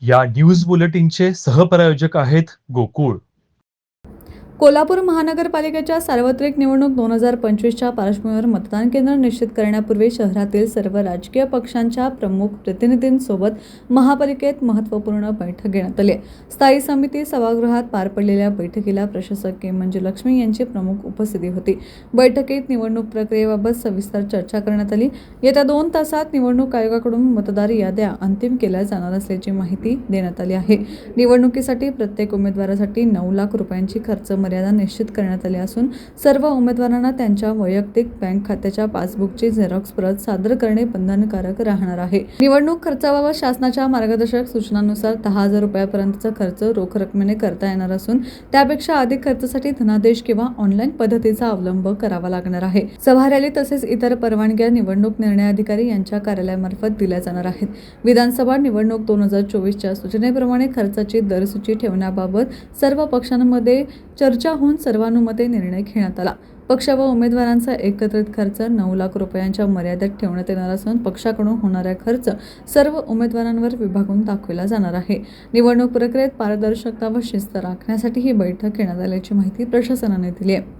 या न्यूज बुलेटिनचे सहप्रायोजक आहेत गोकुळ. कोल्हापूर महानगरपालिकेच्या सार्वत्रिक निवडणूक 2025च्या पार्श्वभूमीवर मतदान केंद्र निश्चित करण्यापूर्वी शहरातील सर्व राजकीय पक्षांच्या प्रमुख प्रतिनिधींसोबत महापालिकेत महत्त्वपूर्ण बैठक घेण्यात आली. स्थायी समिती सभागृहात पार पडलेल्या बैठकीला प्रशासक के. मंजुलक्ष्मी यांची प्रमुख उपस्थिती होती. बैठकीत निवडणूक प्रक्रियेबाबत सविस्तर चर्चा करण्यात आली. येत्या 2 तासात निवडणूक आयोगाकडून मतदार याद्या अंतिम केल्या जाणार असल्याची माहिती देण्यात आली आहे. निवडणुकीसाठी प्रत्येक उमेदवारासाठी 9 लाख रुपयांची खर्च मर्यादा निश्चित करण्यात आली असून सर्व उमेदवारांना त्यांच्या वैयक्तिक बँक खात्याच्या पासबुकची झेरॉक्स प्रत सादर करणे बंधनकारक राहणार आहे. निवडणूक खर्चाबाबत शासनाच्या मार्गदर्शक सूचनांनुसार 10,000 रुपयांपर्यंतचा खर्च रोख रकमेने करता येणार असून त्यापेक्षा अधिक खर्चासाठी धनादेश किंवा ऑनलाईन पद्धतीचा अवलंब करावा लागणार आहे. सभा रॅली तसेच इतर परवानग्या निवडणूक निर्णय अधिकारी यांच्या कार्यालयामार्फत दिल्या जाणार आहेत. विधानसभा निवडणूक 2024च्या सूचनेप्रमाणे खर्चाची दरसूची ठेवण्याबाबत सर्व पक्षांमध्ये चर्चा होऊन सर्वानुमते निर्णय घेण्यात आला. पक्ष व उमेदवारांचा एकत्रित खर्च 9 लाख रुपयांच्या मर्यादेत ठेवण्यात येणार असून पक्षाकडून होणारा खर्च सर्व उमेदवारांवर विभागून दाखवला जाणार आहे. निवडणूक प्रक्रियेत पारदर्शकता व शिस्त राखण्यासाठी ही बैठक घेण्यात आल्याची माहिती प्रशासनाने दिली आहे.